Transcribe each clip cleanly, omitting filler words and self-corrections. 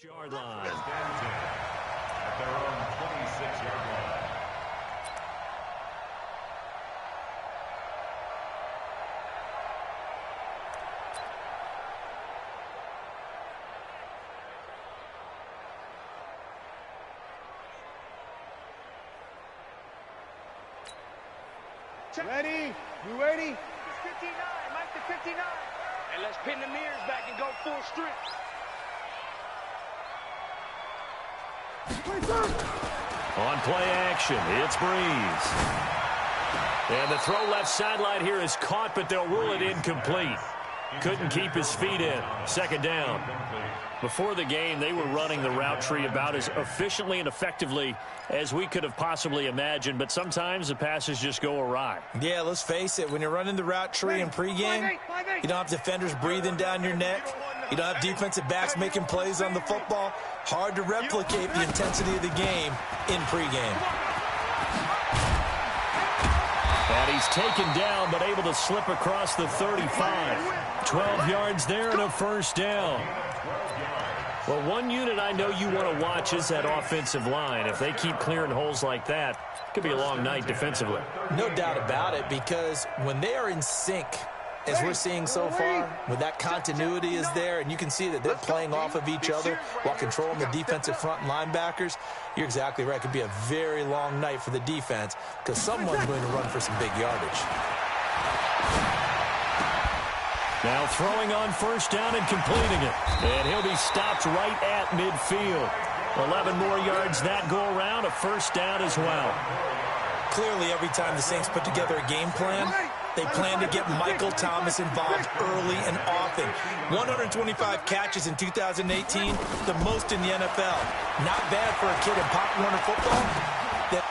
Yard line. At their own 26-yard line. Ready? You ready? 59, Mike the 59. And let's pin the mirrors back and go full strip. On play action, it's Breeze. And the throw left sideline here is caught, but they'll rule it incomplete. Couldn't keep his feet in. Second down. Before the game, they were running the route tree about as efficiently and effectively as we could have possibly imagined, but sometimes the passes just go awry. Yeah, let's face it. When you're running the route tree in pregame, you don't have defenders breathing down your neck. You don't have defensive backs making plays on the football. Hard to replicate the intensity of the game in pregame. And he's taken down, but able to slip across the 35. 12 yards there and a first down. Well, one unit I know you want to watch is that offensive line. If they keep clearing holes like that, it could be a long night defensively. No doubt about it, because when they are in sync, as we're seeing so far, when that continuity is there, and you can see that they're playing off of each other while controlling the defensive front linebackers, you're exactly right. It could be a very long night for the defense because someone's going to run for some big yardage. Now throwing on first down and completing it. And he'll be stopped right at midfield. 11 more yards that go around, a first down as well. Clearly, every time the Saints put together a game plan, they plan to get Michael Thomas involved early and often. 125 catches in 2018, the most in the NFL. Not bad for a kid in Pop Warner football.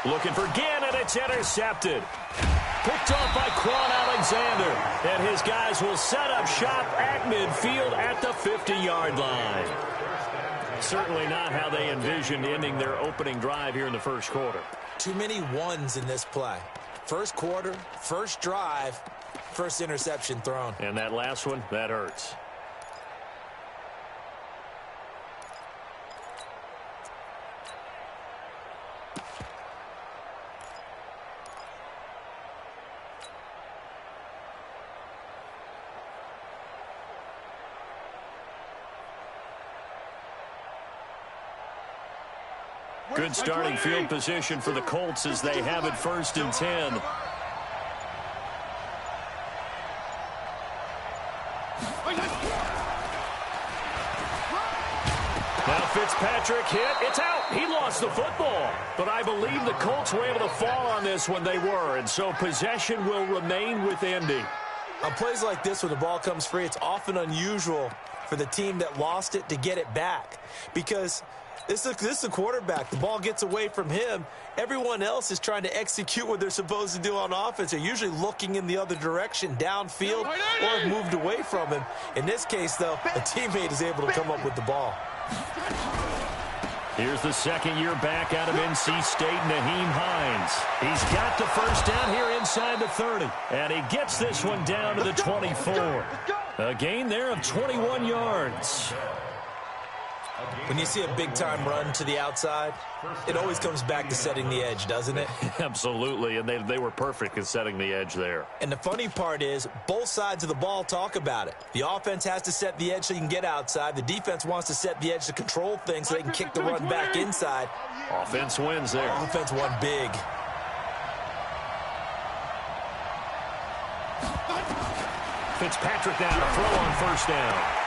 Looking for Gann, and it's intercepted. Picked off by Quan Alexander. And his guys will set up shop at midfield at the 50-yard line. Certainly not how they envisioned ending their opening drive here in the first quarter. Too many ones in this play. First quarter, first drive, first interception thrown. And that last one, that hurts. Good starting field position for the Colts as they have it 1st and 10. Now Fitzpatrick hit. It's out. He lost the football. But I believe the Colts were able to fall on this when they were. And so possession will remain with Indy. On plays like this, when the ball comes free, it's often unusual for the team that lost it to get it back. Because this is a quarterback. The ball gets away from him. Everyone else is trying to execute what they're supposed to do on offense. They're usually looking in the other direction, downfield, or have moved away from him. In this case, though, a teammate is able to come up with the ball. Here's the second-year back out of NC State, Naheem Hines. He's got the first down here inside the 30. And he gets this one down to the 24. A gain there of 21 yards. When you see a big-time run to the outside, it always comes back to setting the edge, doesn't it? Absolutely, and they were perfect in setting the edge there. And the funny part is, both sides of the ball talk about it. The offense has to set the edge so you can get outside. The defense wants to set the edge to control things so they can kick the run back inside. Offense wins there. Offense won big. Fitzpatrick now to throw on first down.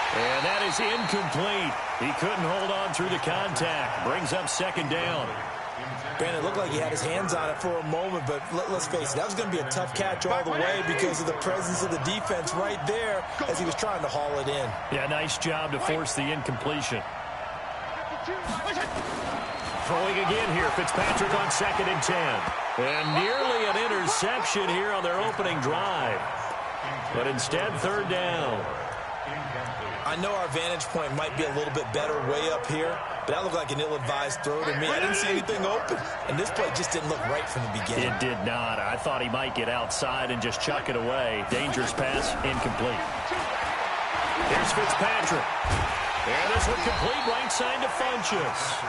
And that is incomplete. He couldn't hold on through the contact. Brings up second down. Brandon, it looked like he had his hands on it for a moment, but let's face it, that was going to be a tough catch all the way because of the presence of the defense right there as he was trying to haul it in. Yeah, nice job to force the incompletion. Throwing again here, Fitzpatrick on 2nd and 10. And nearly an interception here on their opening drive. But instead, 3rd down. I know our vantage point might be a little bit better way up here, but that looked like an ill-advised throw to me. I didn't see anything open, and this play just didn't look right from the beginning. It did not. I thought he might get outside and just chuck it away. Dangerous pass, incomplete. Here's Fitzpatrick. And this one complete right side to Funchess.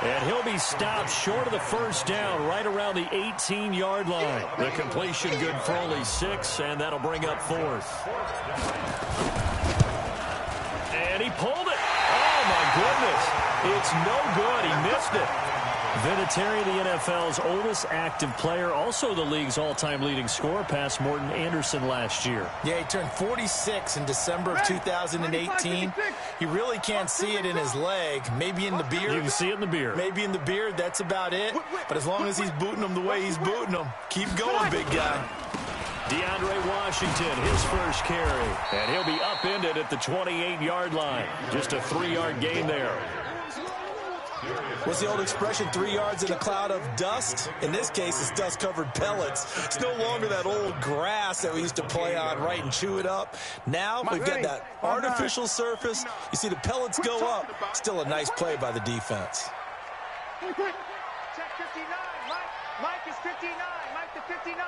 And he'll be stopped short of the first down right around the 18-yard line. The completion good for only 6, and that'll bring up 4th. And he pulled it. Oh, my goodness. It's no good. He missed it. Vinatieri, the NFL's oldest active player, also the league's all-time leading scorer, past Morton Anderson last year. Yeah, he turned 46 in December of 2018. He really can't see it in his leg. Maybe in the beard. You can see it in the beard. Maybe in the beard, that's about it. But as long as he's booting them the way he's booting them, keep going, big guy. DeAndre Washington, his first carry. And he'll be upended at the 28-yard line. Just a 3-yard gain there. What's the old expression, 3 yards in a cloud of dust? In this case, it's dust-covered pellets. It's no longer that old grass that we used to play on, right, and chew it up. Now we've got that artificial surface. You see the pellets go up. Still a nice play by the defense. Check 59. Mike is 59. Mike to 59.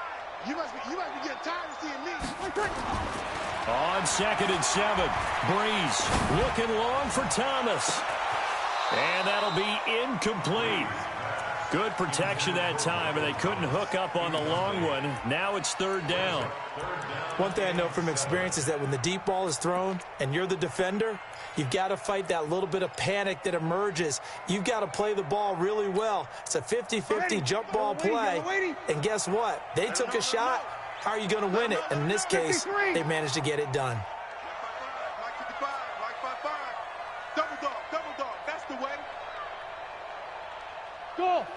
You must be getting tired of seeing me. On 2nd and 7, Breeze looking long for Thomas. And that'll be incomplete. Good protection that time, and they couldn't hook up on the long one. Now it's 3rd down. One thing I know from experience is that when the deep ball is thrown and you're the defender, you've got to fight that little bit of panic that emerges. You've got to play the ball really well. It's a 50-50 jump ball play. And guess what? They took a shot. How are you going to win it? And in this case, they managed to get it done.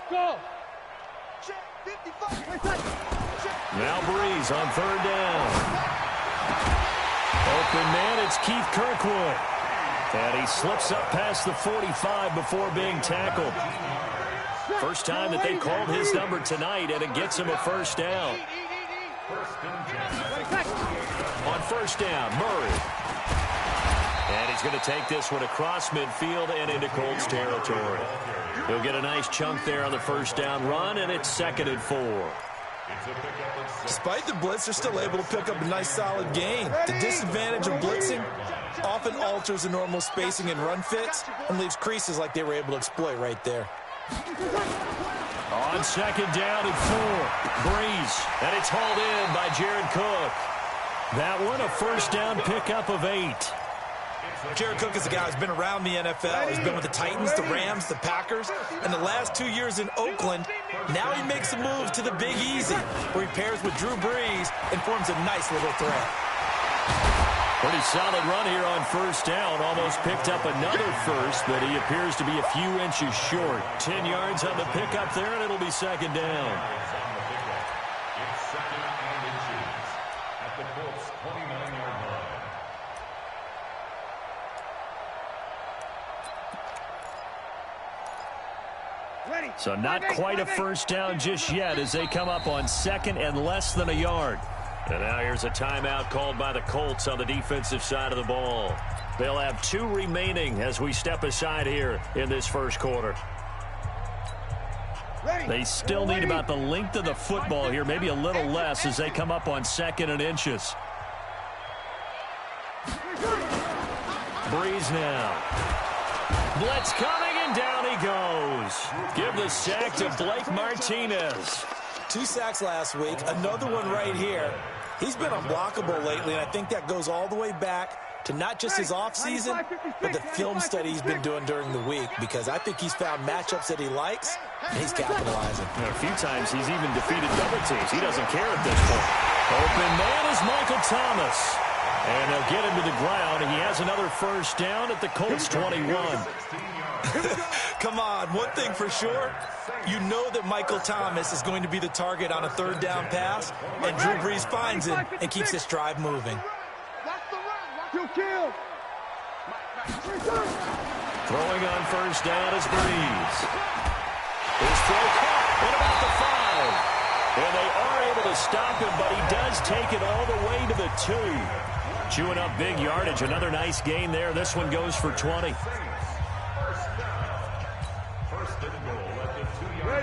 Go. Now Breeze on 3rd down. Open man, it's Keith Kirkwood. And he slips up past the 45 before being tackled. First time that they called his number tonight, and it gets him a first down. On 1st down, Murray. And he's going to take this one across midfield and into Colts territory. He'll get a nice chunk there on the 1st down run, and it's 2nd and 4. Despite the blitz, they're still able to pick up a nice solid gain. The disadvantage of blitzing often alters the normal spacing and run fits and leaves creases like they were able to exploit right there. On 2nd down and 4, Breeze, and it's hauled in by Jared Cook. That one, a 1st down pickup of 8. Jared Cook is a guy who's been around the NFL. He's been with the Titans, the Rams, the Packers, and the last 2 years in Oakland. Now he makes a move to the Big Easy, where he pairs with Drew Brees and forms a nice little threat. Pretty solid run here on 1st down. Almost picked up another first, but he appears to be a few inches short. 10 yards on the pickup there, and it'll be 2nd down. So not quite a first down just yet as they come up on 2nd and less than a yard. And now here's a timeout called by the Colts on the defensive side of the ball. They'll have 2 remaining as we step aside here in this first quarter. They still need about the length of the football here, maybe a little less as they come up on 2nd and inches. Breeze now. Blitz coming, and down he goes. Give the sack to Blake Martinez. 2 sacks last week, another one right here. He's been unblockable lately, and I think that goes all the way back to not just his offseason, but the film study he's been doing during the week, because I think he's found matchups that he likes, and he's capitalizing. A few times he's even defeated double teams. He doesn't care at this point. Open man is Michael Thomas. And they'll get him to the ground. He has another first down at the Colts 21. Come on, one thing for sure, you know that Michael Thomas is going to be the target on a 3rd down pass, and Drew Brees finds him and keeps this drive moving. Throwing on 1st down is Brees. His throw caught at about the 5. And they are able to stop him, but he does take it all the way to the 2. Chewing up big yardage. Another nice gain there. This one goes for 20.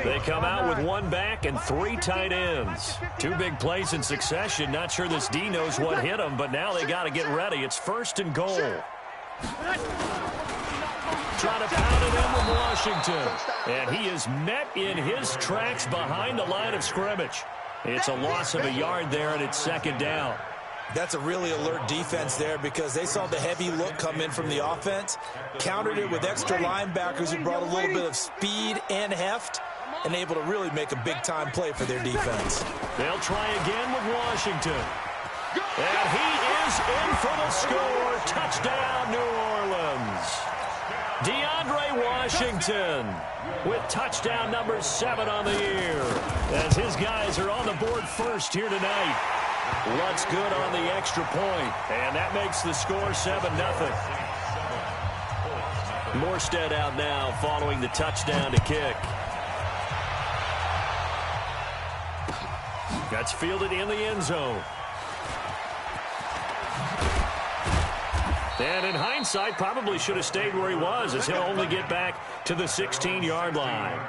They come out with 1 back and 3 tight ends. 2 big plays in succession. Not sure this D knows what hit him, but now they got to get ready. It's 1st and goal. Trying to pound it in with Washington. And he is met in his tracks behind the line of scrimmage. It's a loss of a yard there, and it's second down. That's a really alert defense there because they saw the heavy look come in from the offense, countered it with extra linebackers who brought a little bit of speed and heft, and able to really make a big-time play for their defense. They'll try again with Washington. And he is in for the score. Touchdown, New Orleans. DeAndre Washington with touchdown number 7 on the year, as his guys are on the board first here tonight. Lutz good on the extra point, and that makes the score 7-0. Morstead out now following the touchdown to kick. That's fielded in the end zone. And in hindsight, probably should have stayed where he was, as he'll only get back to the 16-yard line.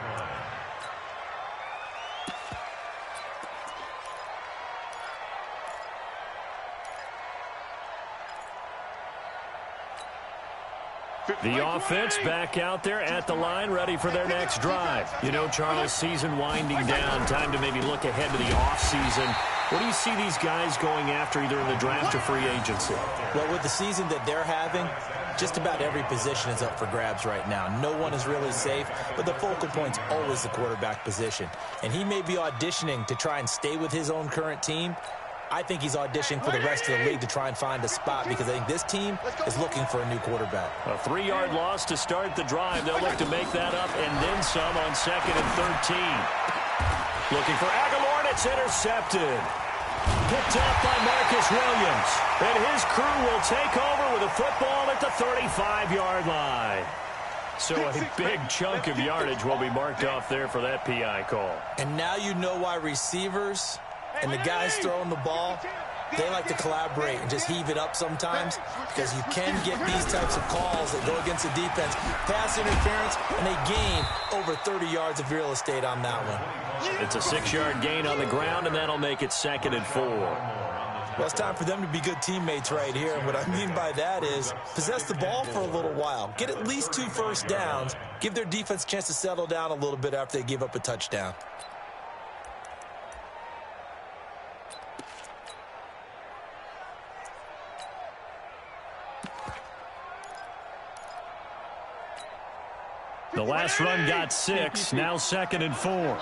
The offense back out there at the line, ready for their next drive. You know, Charles, season winding down, time to maybe look ahead to the offseason. What do you see these guys going after, either in the draft or free agency? Well, with the season that they're having, just about every position is up for grabs right now. No one is really safe, but the focal point's always the quarterback position. And he may be auditioning to try and stay with his own current team. I think he's auditioning for the rest of the league to try and find a spot, because I think this team is looking for a new quarterback. A 3-yard loss to start the drive. They'll look to make that up and then some on 2nd and 13. Looking for Aguilar, and it's intercepted. Picked up by Marcus Williams. And his crew will take over with a football at the 35-yard line. So a big chunk of yardage will be marked off there for that PI call. And now you know why receivers and the guys throwing the ball, they like to collaborate and just heave it up sometimes, because you can get these types of calls that go against the defense. Pass interference, and they gain over 30 yards of real estate on that one. It's a 6-yard gain on the ground, and that'll make it 2nd and 4. Well, it's time for them to be good teammates right here. And what I mean by that is possess the ball for a little while. Get at least 2 first downs. Give their defense a chance to settle down a little bit after they give up a touchdown. The last run got 6, now 2nd and 4.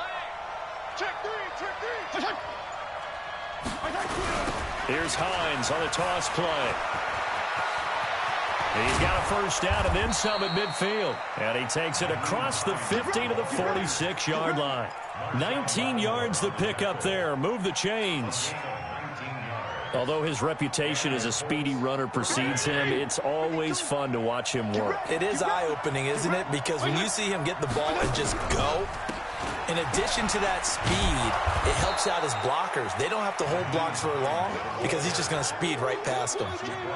Here's Hines on a toss play. He's got a first down and then some at midfield. And he takes it across the 50 to the 46-yard line. 19 yards the pick up there. Move the chains. Although his reputation as a speedy runner precedes him, it's always fun to watch him work. It is eye-opening, isn't it? Because when you see him get the ball and just go, in addition to that speed, it helps out his blockers. They don't have to hold blocks for long because he's just going to speed right past them.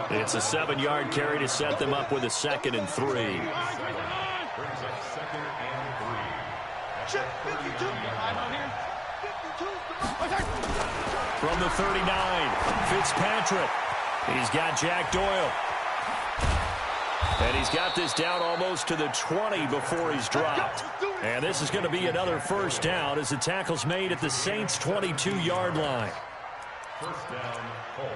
It's a 7-yard carry to set them up with a 2nd and 3. From the 39, Fitzpatrick. He's got Jack Doyle. And he's got this down almost to the 20 before he's dropped. And this is going to be another first down as the tackle's made at the Saints' 22-yard line. First down, Colts.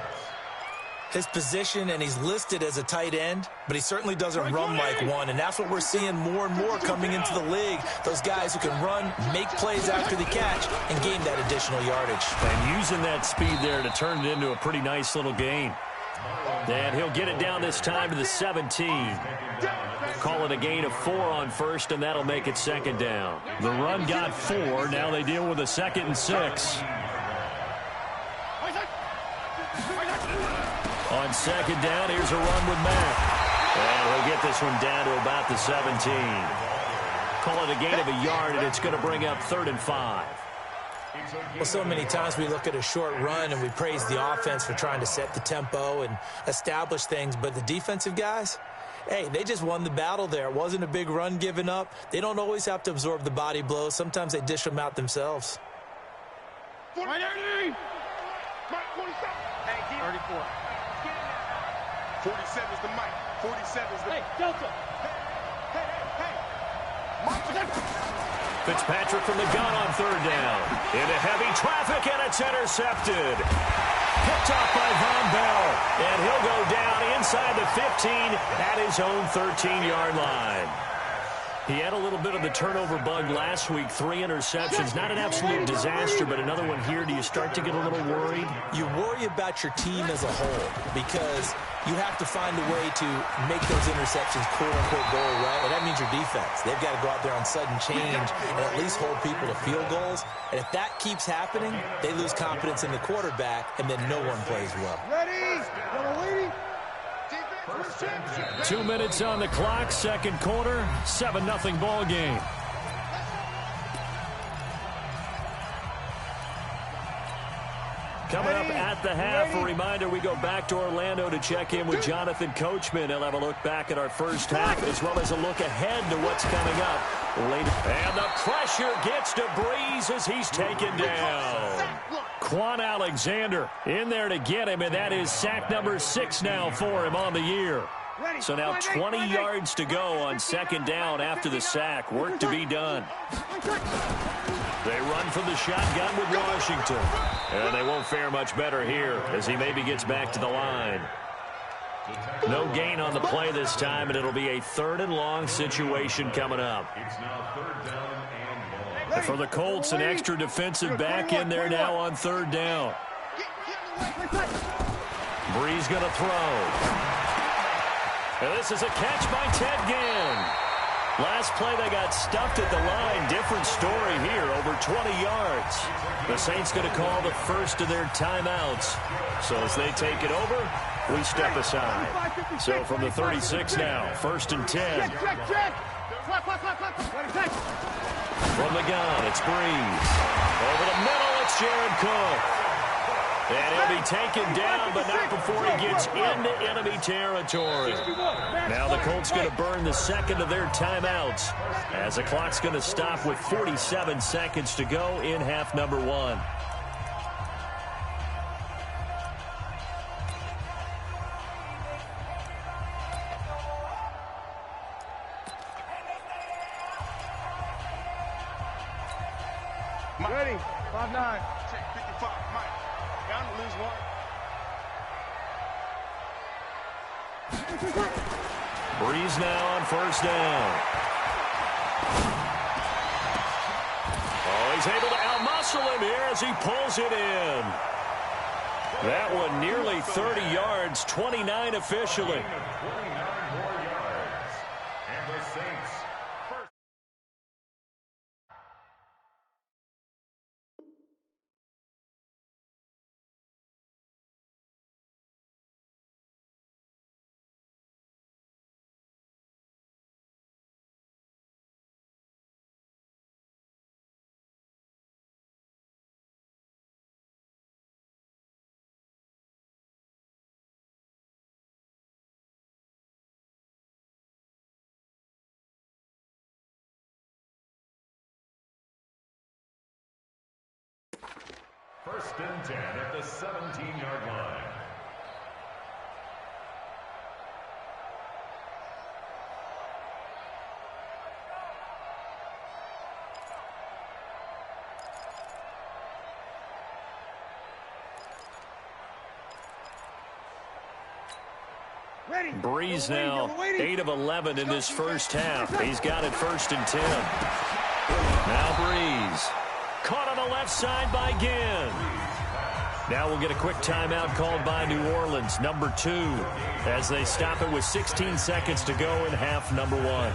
His position, and he's listed as a tight end, but he certainly doesn't run like one, and that's what we're seeing more and more coming into the league. Those guys who can run, make plays after the catch, and gain that additional yardage. And using that speed there to turn it into a pretty nice little gain. And he'll get it down this time to the 17. Call it a gain of 4 on first, and that'll make it 2nd down. The run got 4. Now they deal with a 2nd and 6. On 2nd down, here's a run with Mack. And he'll get this one down to about the 17. Call it a gain of a yard, and it's going to bring up 3rd and 5. Well, so many times we look at a short run and we praise the offense for trying to set the tempo and establish things, but the defensive guys, hey, they just won the battle there. It wasn't a big run given up. They don't always have to absorb the body blows. Sometimes they dish them out themselves. 47. 47 is the mic. 47 is the... Hey, Delta. Fitzpatrick from the gun on third down. Into heavy traffic, and it's intercepted. Picked off by Von Bell. And he'll go down inside the 15 at his own 13-yard line. He had a little bit of the turnover bug last week, 3 interceptions. Not an absolute disaster, but another one here. Do you start to get a little worried? You worry about your team as a whole because you have to find a way to make those interceptions quote-unquote go right, and that means your defense. They've got to go out there on sudden change and at least hold people to field goals. And if that keeps happening, they lose confidence in the quarterback, and then no one plays well. Ready? 2 minutes on the clock, second quarter, 7-0 ball game. Coming up at the half, a reminder, we go back to Orlando to check in with Jonathan Coachman. He'll have a look back at our first half as well as a look ahead to what's coming up later. And the pressure gets to Breeze as he's taken down. Quan Alexander in there to get him, and that is sack number 6 now for him on the year. So now 20 yards to go on second down after the sack. Work to be done. They run from the shotgun with Washington. And they won't fare much better here as he maybe gets back to the line. No gain on the play this time, and it'll be a 3rd and long situation coming up. And for the Colts, an extra defensive back in there now on 3rd down. Breeze going to throw. And this is a catch by Ted Ginn. Last play, they got stuffed at the line. Different story here, over 20 yards. The Saints going to call the first of their timeouts. So as they take it over, we step aside. So from the 36 now, 1st and 10. From the gun, it's Breeze. Over the middle, it's Jared Cook. And he'll be taken down, but not before he gets into enemy territory. Now the Colts going to burn the second of their timeouts as the clock's going to stop with 47 seconds to go in half number 1. Ready? 5-9. Check 55. Mike. Down to lose 1. Breeze now on 1st down. Oh, he's able to outmuscle him here as he pulls it in. That one nearly 30 yards, 29 officially. 29 more yards. And the Saints first. First and 10 at the 17-yard line. Breeze now 8 of 11 in this first half. He's got it 1st and 10. Now Breeze. Caught on the left side by Ginn. Now we'll get a quick timeout called by New Orleans, number 2, as they stop it with 16 seconds to go in half number 1.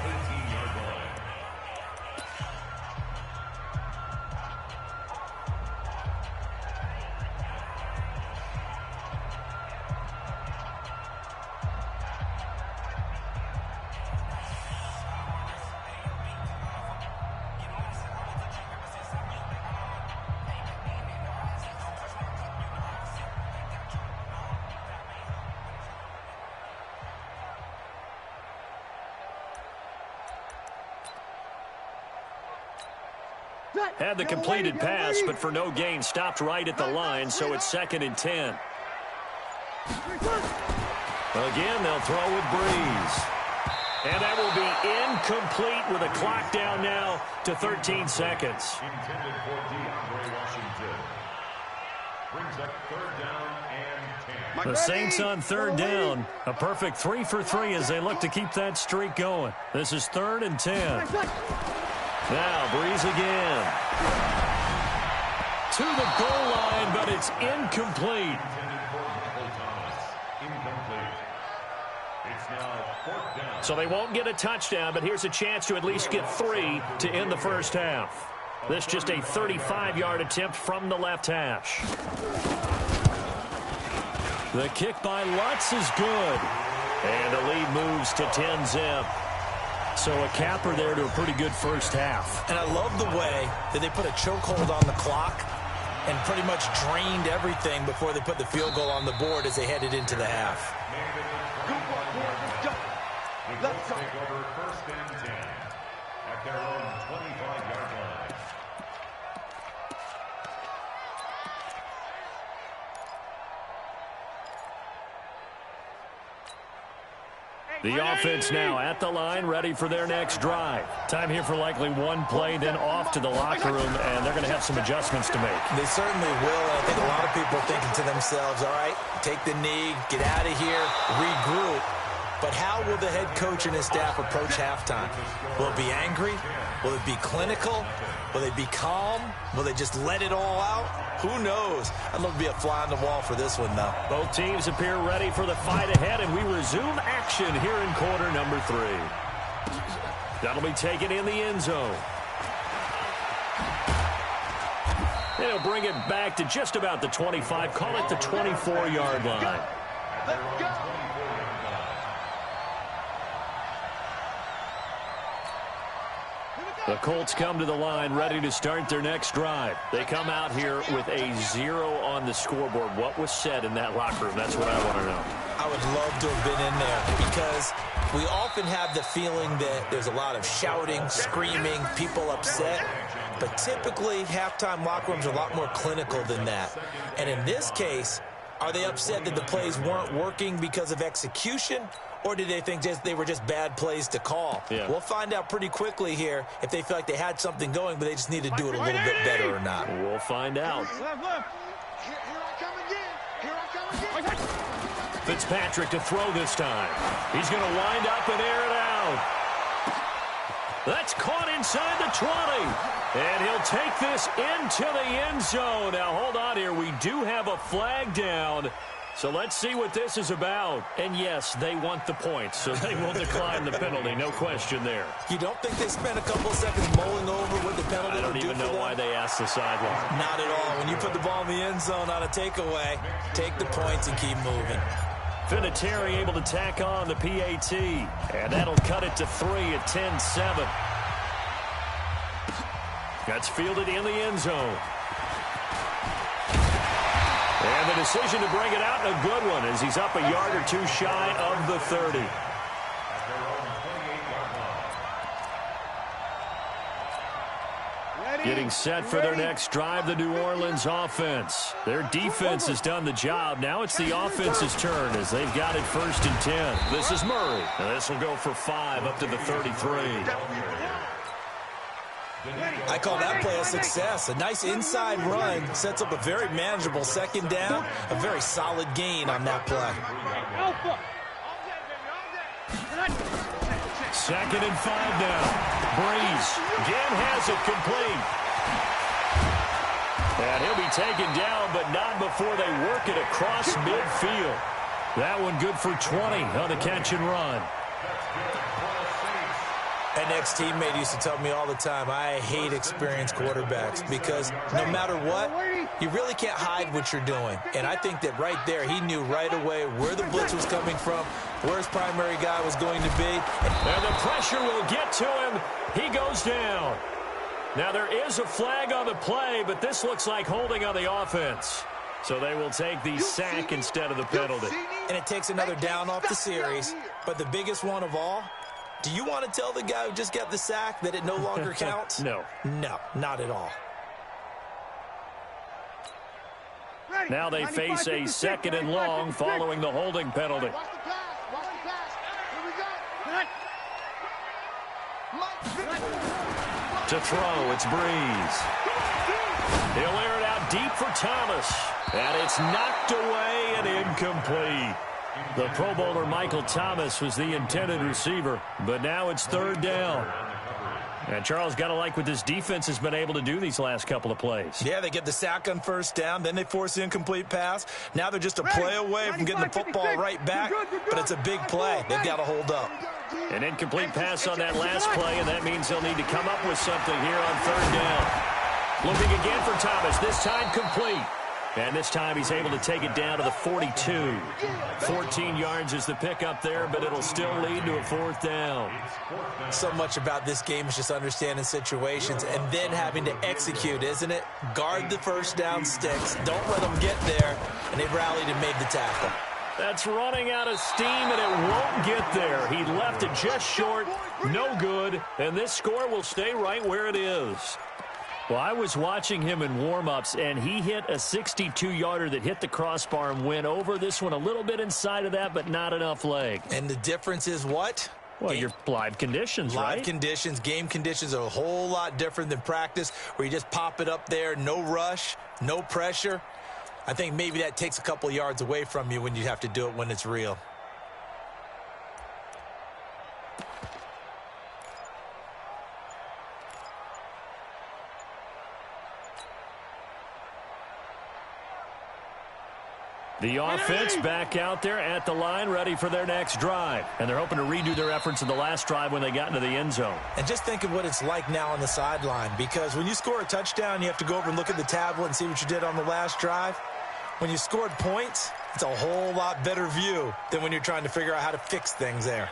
Had the completed pass, but for no gain, stopped right at the line, so it's 2nd and 10. Again, they'll throw with Breeze. And that will be incomplete with a clock down now to 13 seconds. Intended for DeAndre Washington. Brings up third down and 10. The Saints on third down. A perfect 3 for 3 as they look to keep that streak going. This is 3rd and 10. Now Breeze again. To the goal line, but it's incomplete. Intended for Michael Thomas. Incomplete. It's now 4th down. So they won't get a touchdown, but here's a chance to at least get 3 to end the first half. This just a 35-yard attempt from the left hash. The kick by Lutz is good. And the lead moves to 10-zip. So a capper there to a pretty good first half. And I love the way that they put a chokehold on the clock and pretty much drained everything before they put the field goal on the board as they headed into the half. The Colts take over 1st and 10 at their own 25-yard line. The offense now at the line, ready for their next drive. Time here for likely one play, then off to the locker room, and they're going to have some adjustments to make. They certainly will, and I think a lot of people are thinking to themselves, all right, take the knee, get out of here, regroup. But how will the head coach and his staff approach halftime? Will it be angry? Will it be clinical? Will they be calm? Will they just let it all out? Who knows? I'd love to be a fly on the wall for this one, though. Both teams appear ready for the fight ahead, and we resume action here in quarter number 3. That'll be taken in the end zone. They'll bring it back to just about the 25, call it the 24-yard line. Let's go. The Colts come to the line ready to start their next drive. They come out here with a 0 on the scoreboard. What was said in that locker room? That's what I want to know. I would love to have been in there because we often have the feeling that there's a lot of shouting, screaming, people upset. But typically, halftime locker rooms are a lot more clinical than that. And in this case, are they upset that the plays weren't working because of execution? Or did they think they were just bad plays to call? Yeah. We'll find out pretty quickly here if they feel like they had something going, but they just need to do it a little bit better or not. We'll find out. Here I come again. Here I come again. Fitzpatrick to throw this time. He's going to wind up and air it out. That's caught inside the 20. And he'll take this into the end zone. Now, hold on here. We do have a flag down. So let's see what this is about. And yes, they want the points, so they will decline the penalty. No question there. You don't think they spent a couple seconds mulling over what the penalty I don't would do even for know them? why they asked the sideline. Not at all. When you put the ball in the end zone on a takeaway, take the points and keep moving. Vinatieri able to tack on the PAT. And that'll cut it to 3 at 10-7. That's fielded in the end zone. And the decision to bring it out, a good one, as he's up a yard or two shy of the 30. Getting set for their next drive, the New Orleans offense. Their defense has done the job. Now it's the offense's turn as they've got it 1st and 10. This is Murray. And this will go for 5 up to the 33. I call that play a success. A nice inside run sets up a very manageable 2nd down. A very solid gain on that play. 2nd and 5 now. Breeze again has it complete. And he'll be taken down, but not before they work it across midfield. That one good for 20 on the catch and run. An ex-teammate used to tell me all the time, I hate experienced quarterbacks because no matter what, you really can't hide what you're doing. And I think that right there, he knew right away where the blitz was coming from, where his primary guy was going to be. And the pressure will get to him. He goes down. Now, there is a flag on the play, but this looks like holding on the offense. So they will take the sack instead of the penalty. And it takes another down off the series. But the biggest one of all, do you want to tell the guy who just got the sack that it no longer counts? No. No, not at all. Now they face a 2nd and long following the holding penalty. Watch the pass. Watch the pass. Here we go. To throw, it's Breeze. He'll air it out deep for Thomas. And it's knocked away and incomplete. The Pro Bowler Michael Thomas was the intended receiver, but now it's third down. And Charles, got to like what this defense has been able to do these last couple of plays. Yeah, they get the sack on first down, then they force the incomplete pass. Now they're just a play away from getting the football right back, but it's a big play. They've got to hold up. An incomplete pass on that last play, and that means they'll need to come up with something here on third down. Looking again for Thomas, this time complete. And this time he's able to take it down to the 42. 14 yards is the pickup there, but it'll still lead to a fourth down. So much about this game is just understanding situations and then having to execute, isn't it? Guard the first down sticks. Don't let them get there. And they rallied and made the tackle. That's running out of steam, and it won't get there. He left it just short. No good. And this score will stay right where it is. Well, I was watching him in warm-ups, and he hit a 62-yarder that hit the crossbar and went over. This one a little bit inside of that, but not enough leg. And the difference is what? Well, your live conditions, right? Live conditions, game conditions are a whole lot different than practice, where you just pop it up there, no rush, no pressure. I think maybe that takes a couple yards away from you when you have to do it when it's real. The offense back out there at the line, ready for their next drive. And they're hoping to redo their efforts in the last drive when they got into the end zone. And just think of what it's like now on the sideline, because when you score a touchdown, you have to go over and look at the tablet and see what you did on the last drive. When you scored points, it's a whole lot better view than when you're trying to figure out how to fix things there.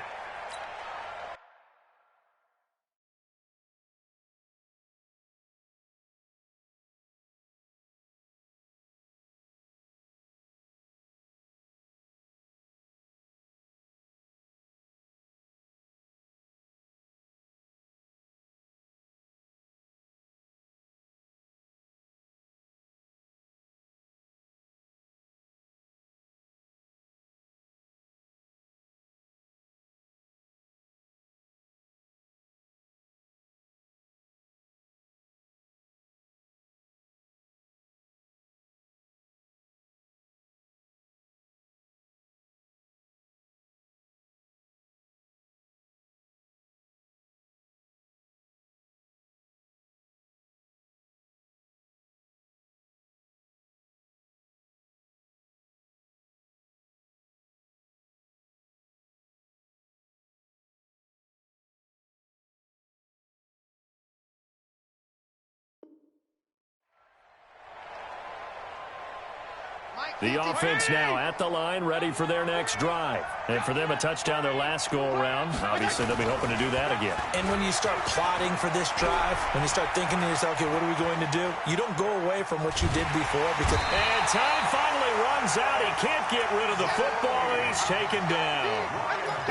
The offense now at the line, ready for their next drive. And for them, a touchdown their last go-around. Obviously, they'll be hoping to do that again. And when you start plotting for this drive, when you start thinking to yourself, okay, what are we going to do? You don't go away from what you did before. Because and time finally runs out. He can't get rid of the football, and he's taken down.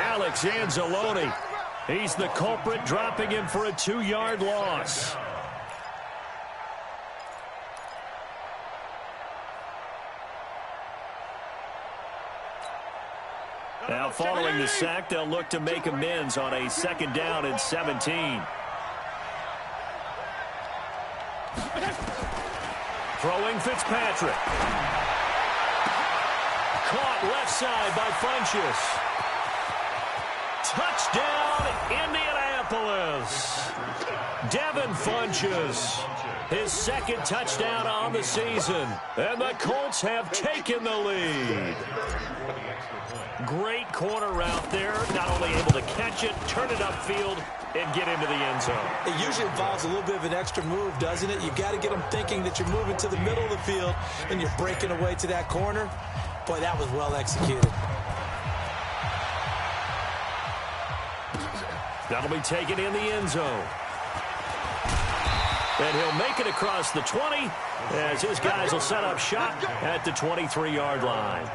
Alex Anzalone, he's the culprit, dropping him for a 2-yard loss. Now, following the sack, they'll look to make amends on a 2nd down and 17. Throwing Fitzpatrick. Caught left side by Funchess. Touchdown, Indianapolis. Devin Funchess, his 2nd touchdown on the season. And the Colts have taken the lead. Great corner route there. Not only able to catch it, turn it upfield, and get into the end zone. It usually involves a little bit of an extra move, doesn't it? You've got to get them thinking that you're moving to the middle of the field and you're breaking away to that corner. Boy, that was well executed. That'll be taken in the end zone. And he'll make it across the 20 as his guys will set up shop at the 23-yard line.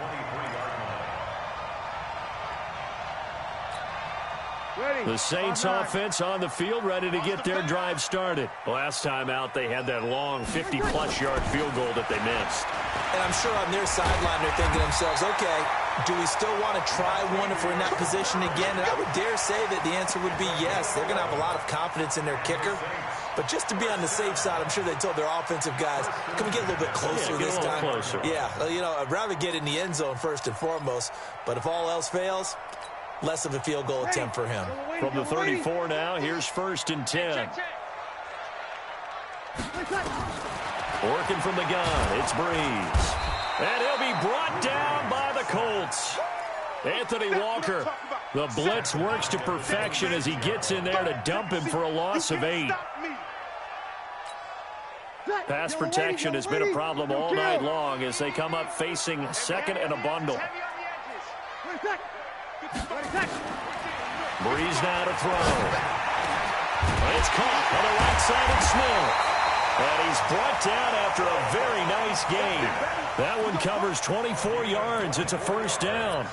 The Saints offense on the field, ready to get their drive started. Last time out, they had that long 50-plus yard field goal that they missed. And I'm sure on their sideline they're thinking to themselves, okay, Do we still want to try one if we're in that position again? And I would dare say that the answer would be yes. They're going to have a lot of confidence in their kicker. But just to be on the safe side, I'm sure they told their offensive guys, can we get a little bit closer this time? Closer. Yeah, you know, I'd rather get in the end zone first and foremost. But if all else fails, less of a field goal attempt for him. From the 34 now, here's 1st and 10. Working from the gun, it's Breeze. And he'll be brought down by the Colts. Anthony Walker, the blitz works to perfection as he gets in there to dump him for a loss of 8. Pass protection has been a problem all night long as they come up facing 2nd and a bundle. Breeze now to throw. It's caught on the right side of Smith. And he's brought down after a very nice gain. That one covers 24 yards. It's a 1st down.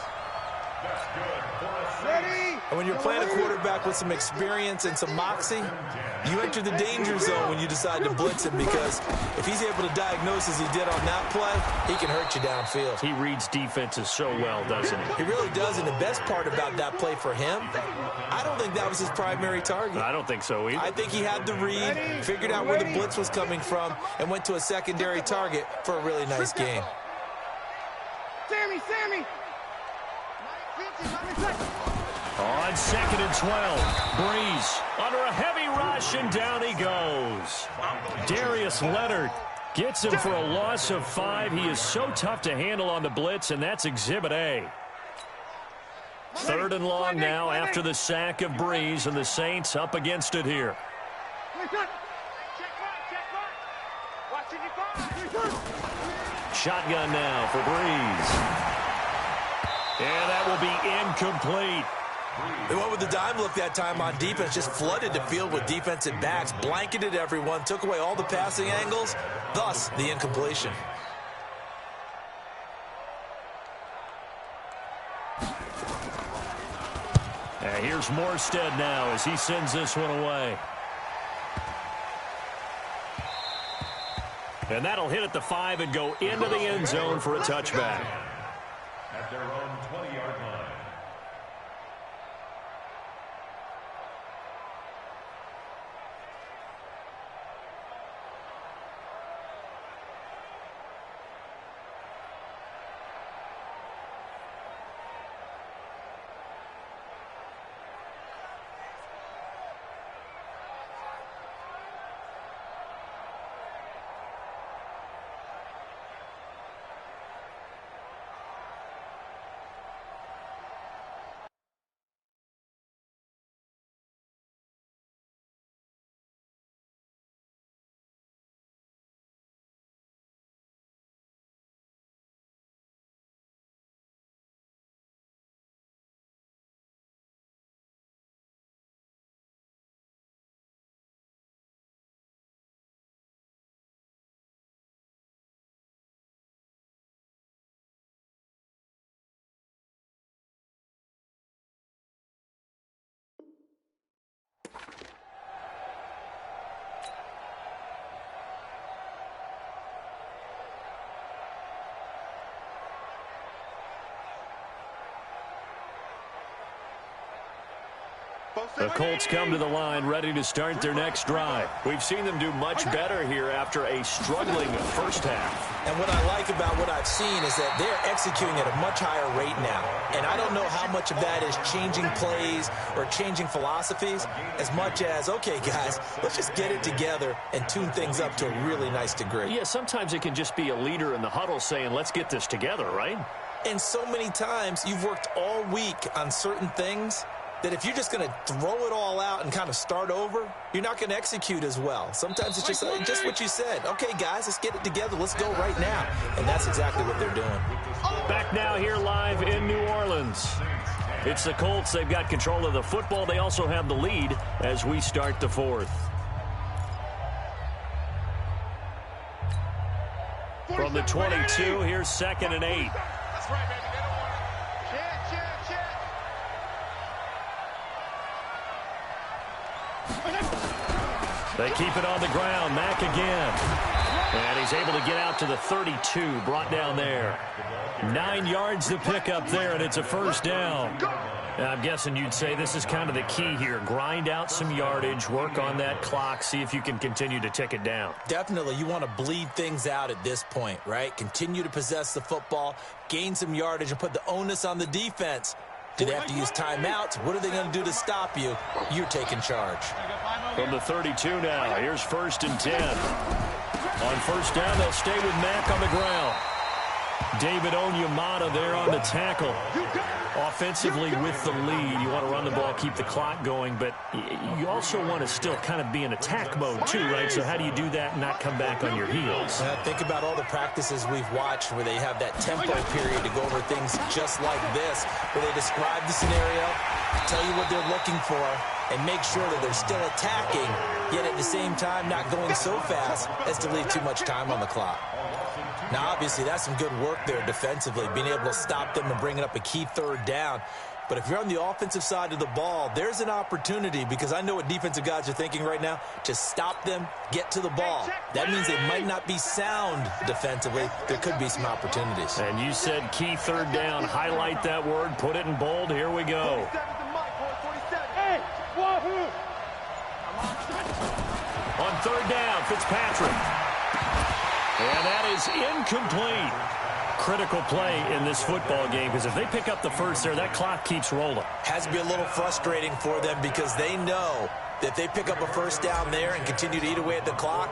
And when you're playing a quarterback with some experience and some moxie, you enter the danger zone when you decide to blitz him, because if he's able to diagnose as he did on that play, he can hurt you downfield. He reads defenses so well, doesn't he? He really does, and the best part about that play for him, I don't think that was his primary target. I don't think so either. I think he had the read, figured out where the blitz was coming from, and went to a secondary target for a really nice gain. Sammy! On 2nd and 12, Breeze under a heavy rush, and down he goes. Darius Leonard gets him for a loss of 5. He is so tough to handle on the blitz, and that's Exhibit A. 3rd and long now after the sack of Breeze, and the Saints up against it here. Shotgun now for Breeze. And that will be incomplete. They went with the dime look that time on defense, just flooded the field with defensive backs, blanketed everyone, took away all the passing angles, thus the incompletion. And here's Morstead now as he sends this one away. And that'll hit at the 5 and go into the end zone for a touchback. At their own 20-yard line. The Colts come to the line ready to start their next drive. We've seen them do much better here after a struggling first half. And what I like about what I've seen is that they're executing at a much higher rate now. And I don't know how much of that is changing plays or changing philosophies as much as, okay, guys, let's just get it together and tune things up to a really nice degree. Yeah, sometimes it can just be a leader in the huddle saying, let's get this together, right? And so many times you've worked all week on certain things that if you're just going to throw it all out and kind of start over, you're not going to execute as well. Sometimes it's just what you said. Okay, guys, let's get it together. Let's go right now. And that's exactly what they're doing. Back now here live in New Orleans. It's the Colts. They've got control of the football. They also have the lead as we start the 4th. From the 22, here's 2nd and 8. That's right, baby. They keep it on the ground. Mack again. And he's able to get out to the 32, brought down there. 9 yards to pick up there, and it's a first down. And I'm guessing you'd say this is kind of the key here. Grind out some yardage, work on that clock, see if you can continue to tick it down. Definitely. You want to bleed things out at this point, right? Continue to possess the football, gain some yardage, and put the onus on the defense. Do they have to use timeouts? What are they going to do to stop you? You're taking charge. From the 32 now, here's 1st and 10. On first down, they'll stay with Mack on the ground. David Onyemata there on the tackle. Offensively with the lead, you want to run the ball, keep the clock going, but you also want to still kind of be in attack mode too, right? So how do you do that and not come back on your heels? Think about all the practices we've watched where they have that tempo period to go over things just like this, where they describe the scenario, tell you what they're looking for, and make sure that they're still attacking, yet at the same time not going so fast as to leave too much time on the clock. Now, obviously, that's some good work there defensively, being able to stop them and bringing up a key 3rd down. But if you're on the offensive side of the ball, there's an opportunity, because I know what defensive guys are thinking right now, to stop them, get to the ball. That means they might not be sound defensively. There could be some opportunities. And you said key 3rd down. Highlight that word, put it in bold. Here we go. On 3rd down, Fitzpatrick. And that is incomplete. Critical play in this football game, because if they pick up the first there, that clock keeps rolling. Has to be a little frustrating for them, because they know that if they pick up a first down there and continue to eat away at the clock,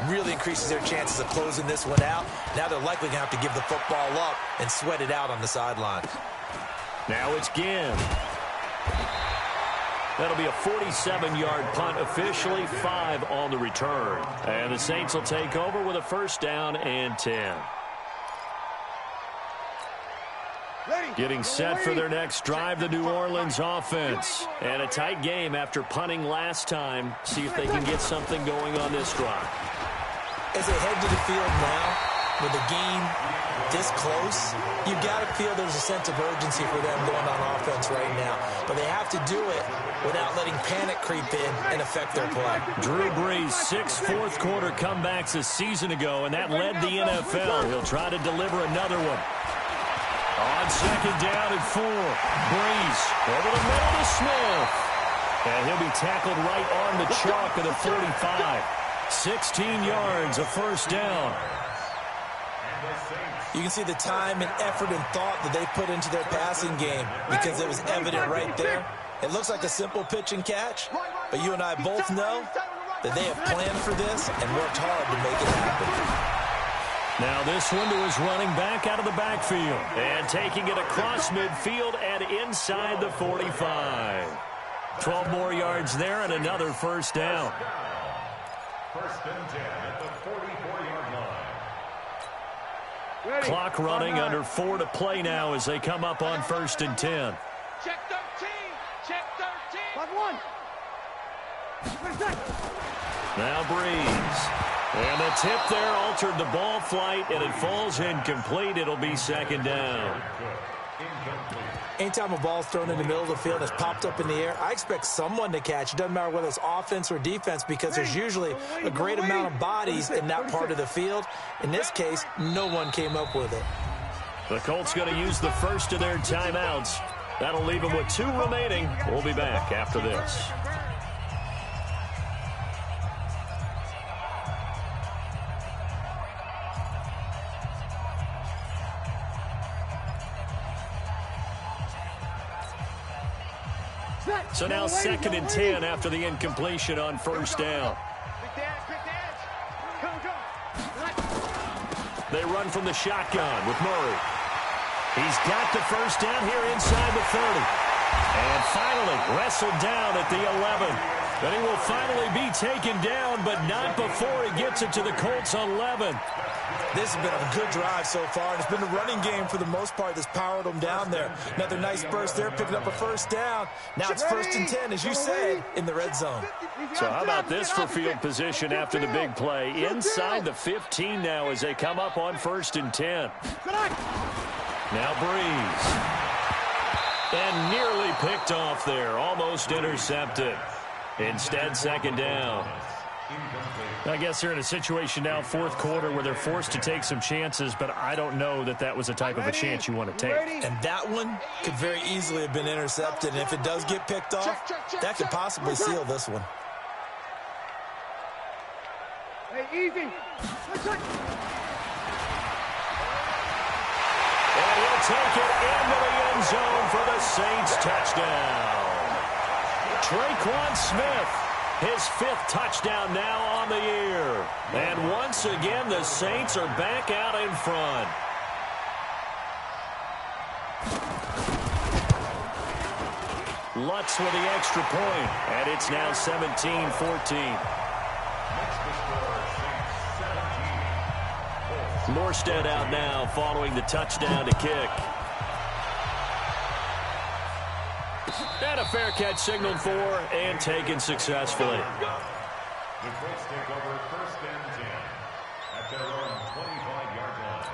really increases their chances of closing this one out. Now they're likely going to have to give the football up and sweat it out on the sideline. Now it's Ginn. That'll be a 47-yard punt, officially 5 on the return. And the Saints will take over with a 1st down and 10. Getting set for their next drive, the New Orleans offense. And a tight game after punting last time. See if they can get something going on this drive. As they head to the field now, with the game this close, you got to feel there's a sense of urgency for them going on offense right now. But they have to do it without letting panic creep in and affect their play. Drew Brees, 6 fourth-quarter comebacks a season ago, and that led the NFL. He'll try to deliver another one. On 2nd down and 4, Brees over the middle to Smith. And he'll be tackled right on the chalk of the 45. 16 yards, a 1st down. You can see the time and effort and thought that they put into their passing game, because it was evident right there. It looks like a simple pitch and catch, but you and I both know that they have planned for this and worked hard to make it happen. Now this one to his running back out of the backfield. And taking it across midfield and inside the 45. 12 more yards there and another 1st down. 1st and 10 at the 44-yard line. Clock running, under 4 to play now as they come up on 1st and 10. Check 13. Check 13. Now Brees. And the tip there altered the ball flight, and it falls incomplete. It'll be 2nd down. Anytime a ball's thrown in the middle of the field and it's popped up in the air, I expect someone to catch. It doesn't matter whether it's offense or defense, because there's usually a great amount of bodies in that part of the field. In this case, no one came up with it. The Colts going to use the first of their timeouts. That'll leave them with 2 remaining. We'll be back after this. So now 2nd and 10 after the incompletion on 1st down. They run from the shotgun with Murray. He's got the 1st down here inside the 30. And finally wrestled down at the 11. But he will finally be taken down, but not before he gets it to the Colts 11. This has been a good drive so far, and it's been a running game for the most part that's powered them down there. Another nice burst there, picking up a 1st down. Now it's 1st and 10, as you said, in the red zone. So how about this for field position after the big play? Inside the 15 now as they come up on 1st and 10. Now Brees. And nearly picked off there, almost intercepted. Instead, 2nd down. I guess they're in a situation now, fourth quarter, where they're forced to take some chances, but I don't know that that was the type of a chance you want to take. And that one could very easily have been intercepted, and if it does get picked off, that could possibly seal this one. Hey, easy. And he'll take it into the end zone for the Saints touchdown. Traquan Smith, his 5th touchdown now on the year. And once again, the Saints are back out in front. Lutz with the extra point, and it's now 17-14. Morstead out now following the touchdown to kick. And a fair catch signaled for and taken successfully. The Colts take over 1st and 10 at their own 25-yard line.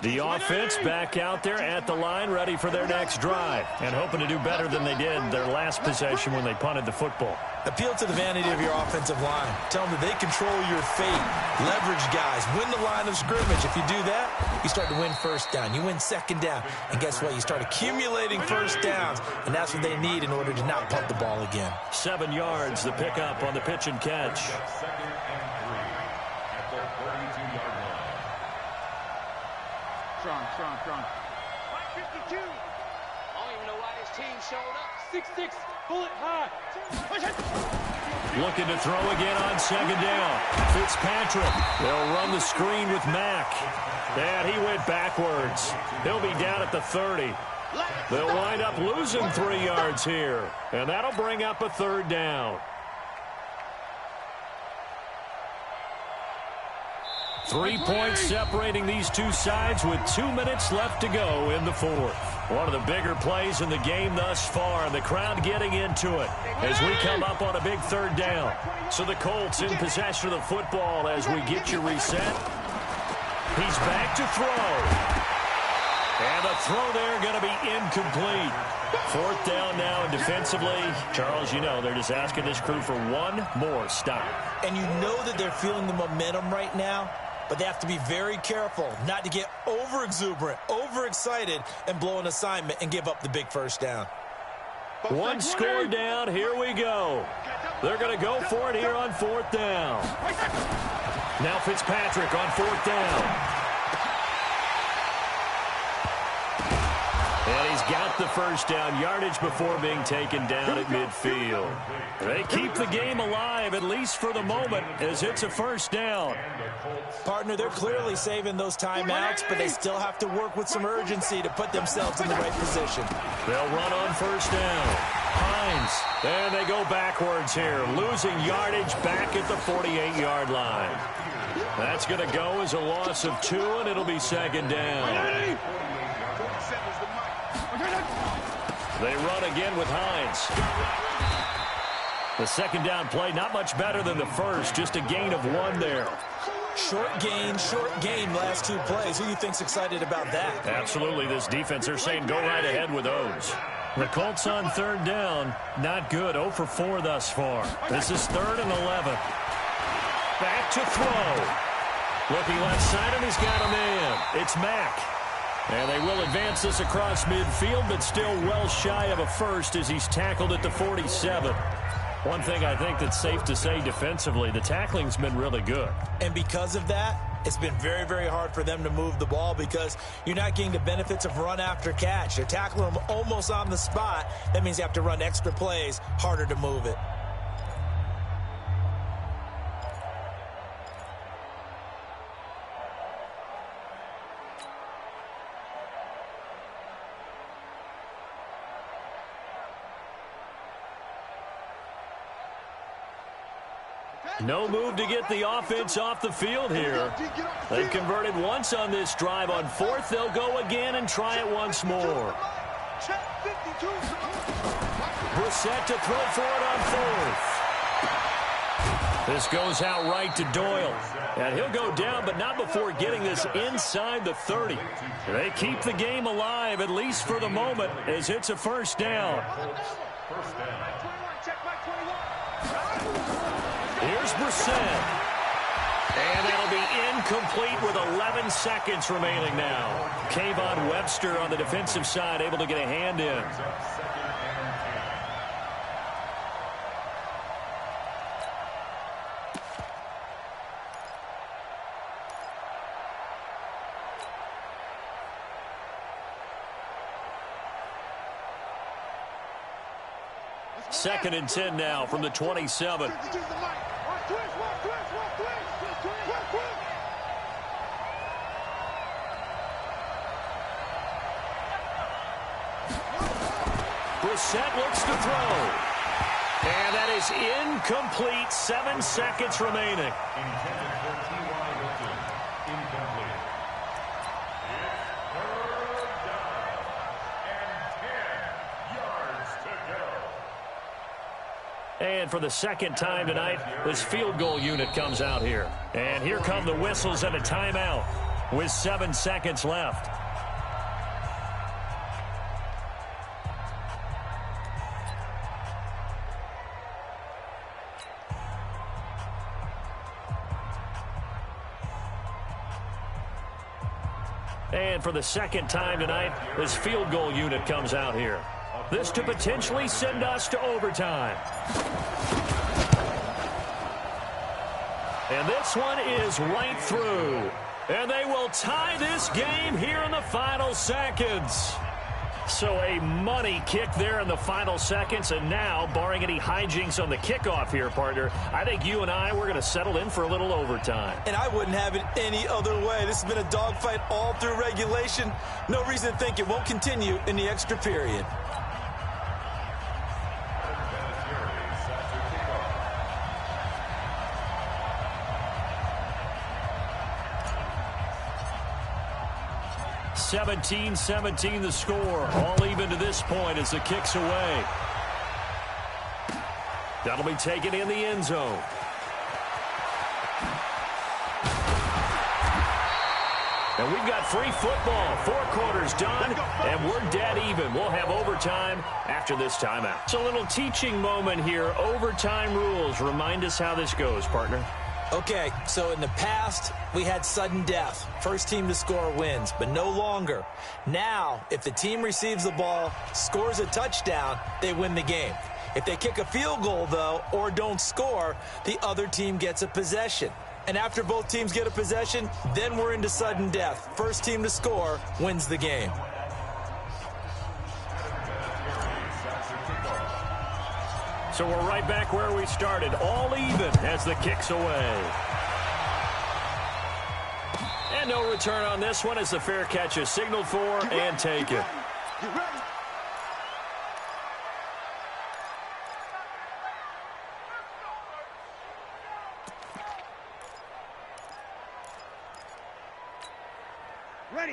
The offense back out there at the line, ready for their next drive, and hoping to do better than they did their last possession when they punted the football. Appeal to the vanity of your offensive line. Tell them that they control your fate. Leverage guys. Win the line of scrimmage. If you do that, you start to win first down. You win second down. And guess what? You start accumulating first downs, and that's what they need in order to not punt the ball again. 7 yards, the pickup on the pitch and catch. 2nd and 3 at the 32-yard line. Strong. 52. I don't even know why this team showed up. 6'6", bullet high. Looking to throw again on 2nd down. Fitzpatrick. They'll run the screen with Mack. And he went backwards. He'll be down at the 30. They'll wind up losing 3 yards here. And that'll bring up a 3rd down. 3 points separating these two sides with 2 minutes left to go in the 4th. One of the bigger plays in the game thus far, and the crowd getting into it as we come up on a big 3rd down. So the Colts in possession of the football as we get you reset. He's back to throw. And the throw there going to be incomplete. 4th down now, and defensively, Charles, you know, they're just asking this crew for one more stop. And you know that they're feeling the momentum right now, but they have to be very careful not to get over-exuberant, overexcited, and blow an assignment and give up the big first down. 1 score down. Here we go. They're going to go for it here on 4th down. Now Fitzpatrick on 4th down. And he's got the first down, yardage before being taken down at midfield. They keep the game alive, at least for the moment, as it's a 1st down. Partner, they're clearly saving those timeouts, but they still have to work with some urgency to put themselves in the right position. They'll run on 1st down. Hines, and they go backwards here, losing yardage back at the 48-yard line. That's going to go as a loss of 2, and it'll be 2nd down. They run again with Hines. The 2nd down play, not much better than the first, just a gain of 1 there. Short gain, last 2 plays. Who do you think's excited about that? Absolutely, this defense, they're saying go right ahead with those. The Colts on 3rd down, not good, 0 for 4 thus far. This is 3rd and 11. Back to throw. Looking left side, and he's got a man. It's Mack. And they will advance this across midfield, but still well shy of a first as he's tackled at the 47. One thing I think that's safe to say defensively, the tackling's been really good. And because of that, it's been very, very hard for them to move the ball because you're not getting the benefits of run after catch. They're tackling them almost on the spot. That means you have to run extra plays, harder to move it. No move to get the offense off the field here. They've converted once on this drive. On 4th, they'll go again and try it once more. Brissett to throw for it on 4th. This goes out right to Doyle. And he'll go down, but not before getting this inside the 30. They keep the game alive, at least for the moment, as it's a first down. Here's Brissett. And that'll be incomplete with 11 seconds remaining now. Kayvon Webster on the defensive side able to get a hand in. Second and 10 now from the 27. Brissett looks to throw. And that is incomplete. 7 seconds remaining. And for the second time tonight, this field goal unit comes out here. And here come the whistles and a timeout with 7 seconds left. And for the second time tonight, this field goal unit comes out here. This to potentially send us to overtime. And this one is right through. And they will tie this game here in the final seconds. So a money kick there in the final seconds. And now, barring any hijinks on the kickoff here, partner, I think you and I, we're going to settle in for a little overtime. And I wouldn't have it any other way. This has been a dogfight all through regulation. No reason to think it won't continue in the extra period. (17-17) the score. All even to this point as the kick's away. That'll be taken in the end zone. And we've got free football. 4 quarters done, and we're dead even. We'll have overtime after this timeout. It's a little teaching moment here. Overtime rules. Remind us how this goes, partner. Okay, so in the past, we had sudden death. First team to score wins, but no longer. Now, if the team receives the ball, scores a touchdown, they win the game. If they kick a field goal, though, or don't score, the other team gets a possession. And after both teams get a possession, then we're into sudden death. First team to score wins the game. So we're right back where we started, all even as the kick's away. And no return on this one as the fair catch is signaled for and taken.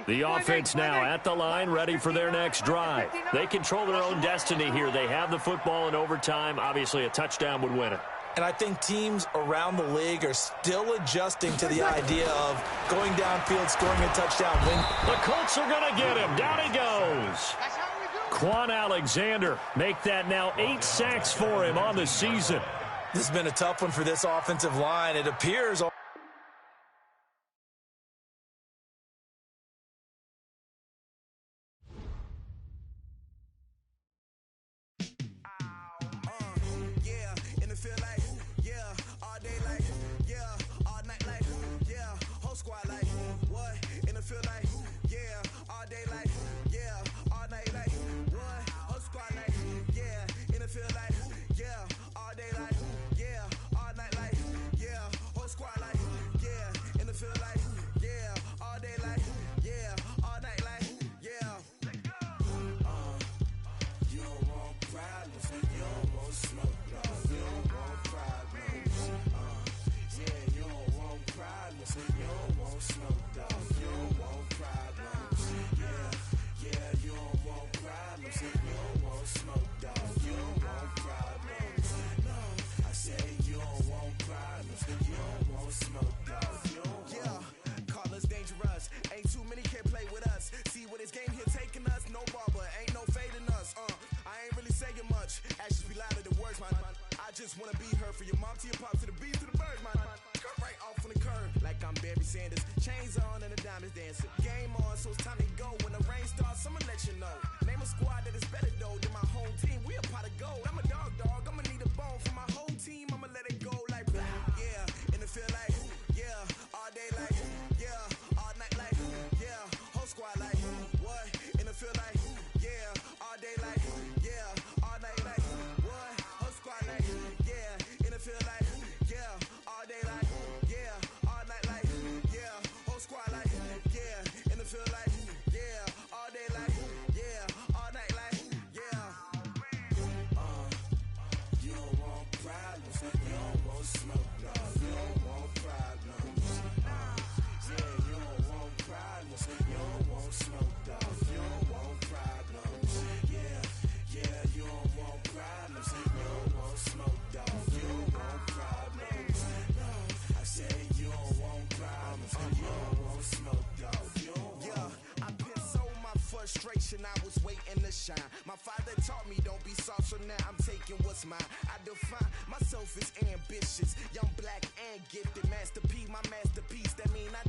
The offense now at the line, ready for their next drive. They control their own destiny here. They have the football in overtime. Obviously, a touchdown would win it. And I think teams around the league are still adjusting to the idea of going downfield, scoring a touchdown win. The Colts are going to get him. Down he goes. Quan Alexander, make that now 8 sacks for him on the season. This has been a tough one for this offensive line. It appears... chains on and the diamonds dancing. Game on, so it's time to go. When the rain starts, I'ma let you know. Name a squad that is better though than my home team. We a pot of gold. I'm a dog. I'ma need a bone for my whole team. I'ma let it go like yeah. In the field like yeah. All day like yeah. All night like yeah. Whole squad like what? In the field like yeah. All day like yeah. All night like what? Whole squad like yeah. In the field like yeah. All day like yeah. All night like yeah. Whole squad like yeah. In the field like yeah. All day like yeah. All night like yeah. You don't want problems. You don't want smoke, no. You don't want problems. Yeah, you don't want problems. You don't want smoke, dog. You don't want problems. Yeah, you don't want problems. You don't want smoke, dog. You don't want problems. No, I said you don't want problems. You don't want smoke, dog. You don't want. Yeah, I've been so my frustration, I was waiting to shine. My father taught me don't be soft, so now I'm taking what's mine. I define myself as ambitious, young, black, and gifted. Master P, my masterpiece. That mean I